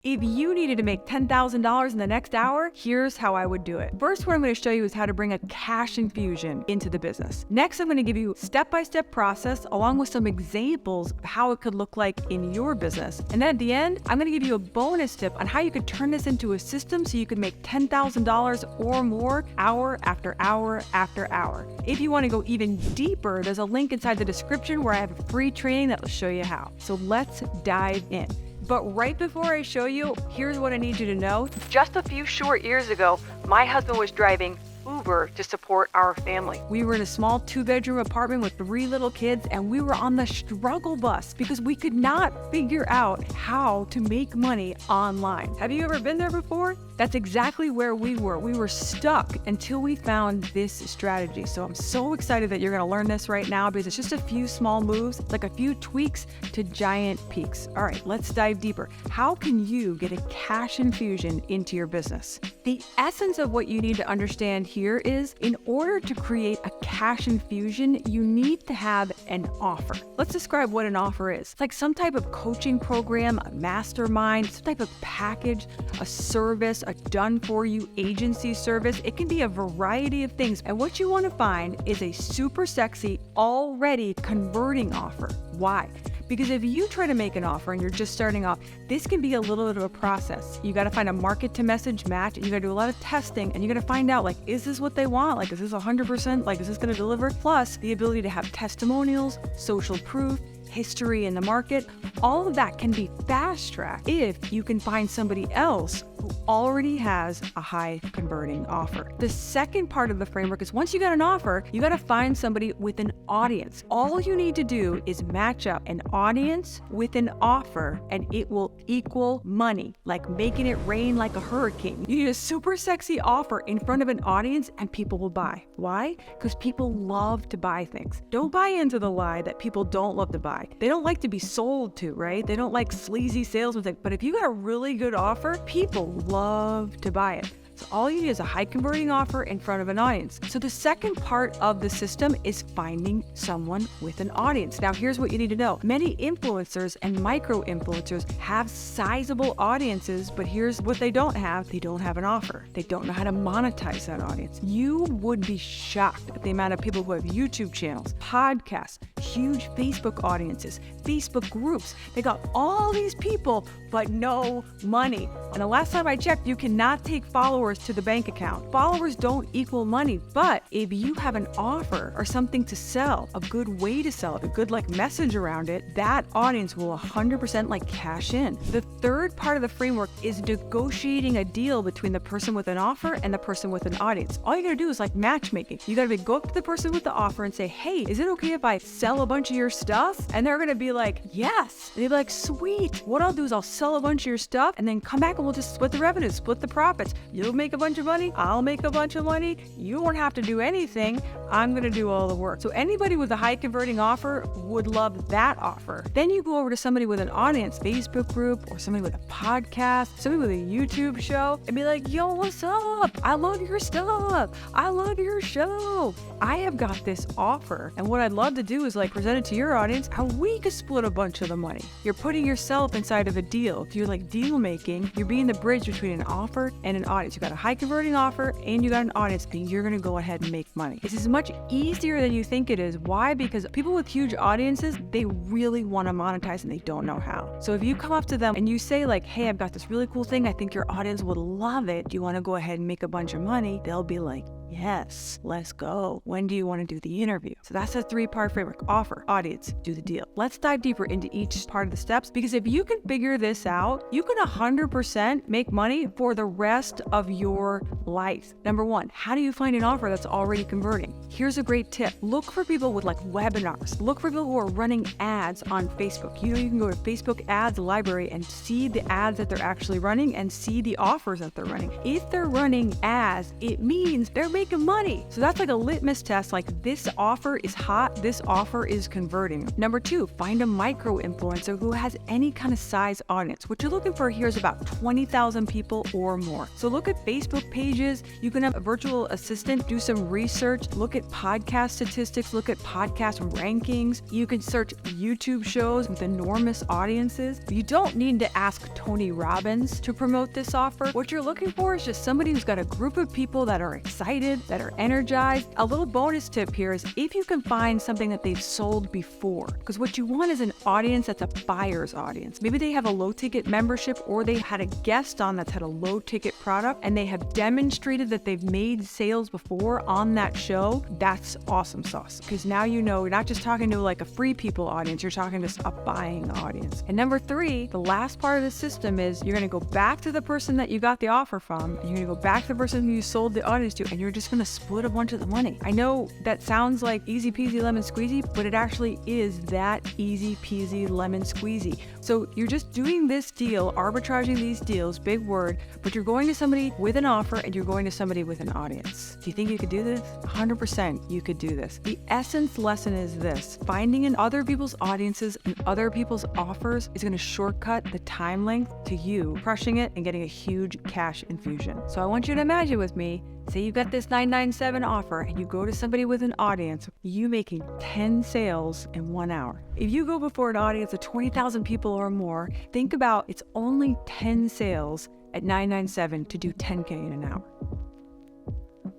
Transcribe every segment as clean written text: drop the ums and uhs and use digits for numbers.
If you needed to make $10,000 in the next hour, here's how I would do it. First, what I'm going to show you is how to bring a cash infusion into the business. Next, I'm going to give you a step-by-step process along with some examples of how it could look like in your business. And then at the end, I'm going to give you a bonus tip on how you could turn this into a system so you could make $10,000 or more hour after hour after hour. If you want to go even deeper, there's a link inside the description where I have a free training that will show you how. So let's dive in. But right before I show you, here's what I need you to know. Just a few short years ago, my husband was driving Uber to support our family. We were in a small 2-bedroom apartment with 3 little kids, and we were on the struggle bus because we could not figure out how to make money online. Have you ever been there before? That's exactly where we were. We were stuck until we found this strategy. So I'm so excited that you're going to learn this right now because it's just a few small moves, like a few tweaks to giant peaks. All right, let's dive deeper. How can you get a cash infusion into your business? The essence of what you need to understand here is in order to create a cash infusion, you need to have an offer. Let's describe what an offer is. It's like some type of coaching program, a mastermind, some type of package, a service, a done-for-you agency service. It can be a variety of things. And what you want to find is a super sexy, already converting offer. Why? Because if you try to make an offer and you're just starting off, this can be a little bit of a process. You got to find a market to message match, and you got to do a lot of testing, and you got to find out, like, is this what they want? Like, is this 100%? Like, is this going to deliver? Plus the ability to have testimonials, social proof, history in the market. All of that can be fast-tracked if you can find somebody else who already has a high converting offer. The second part of the framework is once you got an offer, you got to find somebody with an audience. All you need to do is match up an audience with an offer, and it will equal money, like making it rain like a hurricane. You need a super sexy offer in front of an audience, and people will buy. Why? Because people love to buy things. Don't buy into the lie that people don't love to buy. They don't like to be sold to, right? They don't like sleazy salesmen. But if you got a really good offer, people love to buy it. So all you need is a high converting offer in front of an audience. So the second part of the system is finding someone with an audience. Now, here's what you need to know. Many influencers and micro influencers have sizable audiences, but here's what they don't have. They don't have an offer. They don't know how to monetize that audience. You would be shocked at the amount of people who have YouTube channels, podcasts, huge Facebook audiences, Facebook groups. They got all these people, but no money. And the last time I checked, you cannot take followers to the bank account. Followers don't equal money, but if you have an offer or something to sell, a good way to sell it, a good message around it, that audience will 100% cash in. The third part of the framework is negotiating a deal between the person with an offer and the person with an audience. All you gotta do is matchmaking. You gotta go up to the person with the offer and say, hey, is it okay if I sell a bunch of your stuff? And they're gonna be like, yes. And they'll be like, sweet. What I'll do is I'll sell a bunch of your stuff and then come back and we'll just split the revenue, split the profits. You'll make a bunch of money, I'll make a bunch of money. You won't have to do anything. I'm going to do all the work. So anybody with a high converting offer would love that offer. Then you go over to somebody with an audience, Facebook group, or somebody with a podcast, somebody with a YouTube show, and be like, yo, what's up? I love your stuff. I love your show. I have got this offer. And what I'd love to do is present it to your audience, how we could split a bunch of the money. You're putting yourself inside of a deal. If you're deal making, you're being the bridge between an offer and an audience. You got a high converting offer and you got an audience, and you're going to go ahead and make money. This is much easier than you think it is. Why? Because people with huge audiences, they really want to monetize and they don't know how. So if you come up to them and you say hey, I've got this really cool thing, I think your audience would love it. Do you want to go ahead and make a bunch of money? They'll be like, yes, let's go. When do you want to do the interview? So that's a 3-part framework: offer, audience, do the deal. Let's dive deeper into each part of the steps, because if you can figure this out, you can 100% make money for the rest of your life. Number 1, how do you find an offer that's already converting? Here's a great tip. Look for people with webinars. Look for people who are running ads on Facebook. You can go to Facebook ads library and see the ads that they're actually running and see the offers that they're running. If they're running ads, it means they're making making money. So that's like a litmus test, like this offer is hot, this offer is converting. Number 2, find a micro influencer who has any kind of size audience. What you're looking for here is about 20,000 people or more. So look at Facebook pages. You can have a virtual assistant do some research, look at podcast statistics, look at podcast rankings. You can search YouTube shows with enormous audiences. You don't need to ask Tony Robbins to promote this offer. What you're looking for is just somebody who's got a group of people that are excited, that are energized. A little bonus tip here is if you can find something that they've sold before, because what you want is an audience that's a buyer's audience. Maybe they have a low ticket membership, or they had a guest on that's had a low ticket product and they have demonstrated that they've made sales before on that show. That's awesome sauce, because now you know you're not just talking to like a free people audience, you're talking to a buying audience. And number 3, the last part of the system is you're going to go back to the person that you got the offer from, and you're going to go back to the person who you sold the audience to, and you're just going to split a bunch of the money. I know that sounds like easy peasy lemon squeezy, but it actually is that easy peasy lemon squeezy. So you're just doing this deal, arbitraging these deals, big word, but you're going to somebody with an offer and you're going to somebody with an audience. Do you think you could do this? 100% you could do this. The essence lesson is this: finding in other people's audiences and other people's offers is going to shortcut the time length to you crushing it and getting a huge cash infusion. So I want you to imagine with me, say you've got this $997 offer and you go to somebody with an audience, you making 10 sales in 1 hour. If you go before an audience of 20,000 people or more, think about it's only 10 sales at $997 to do 10K in an hour.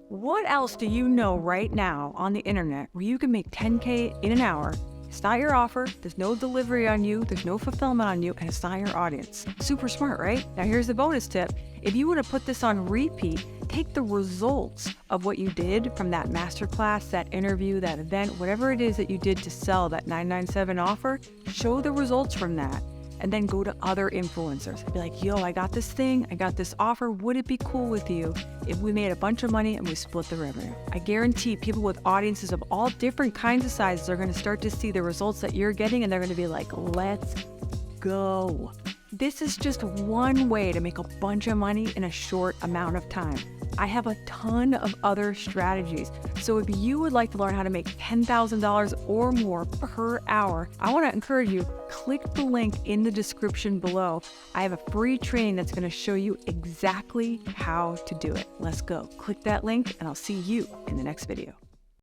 What else do you know right now on the internet where you can make 10K in an hour? It's not your offer, there's no delivery on you, there's no fulfillment on you, and it's not your audience. Super smart, right? Now here's the bonus tip. If you want to put this on repeat, take the results of what you did from that masterclass, that interview, that event, whatever it is that you did to sell that $997 offer, show the results from that. And then go to other influencers. Be like, yo, I got this thing, I got this offer. Would it be cool with you if we made a bunch of money and we split the revenue? I guarantee people with audiences of all different kinds of sizes are going to start to see the results that you're getting, and they're going to be like, let's go. This is just one way to make a bunch of money in a short amount of time. I have a ton of other strategies. So if you would like to learn how to make $10,000 or more per hour, I want to encourage you, click the link in the description below. I have a free training that's going to show you exactly how to do it. Let's go. Click that link and I'll see you in the next video.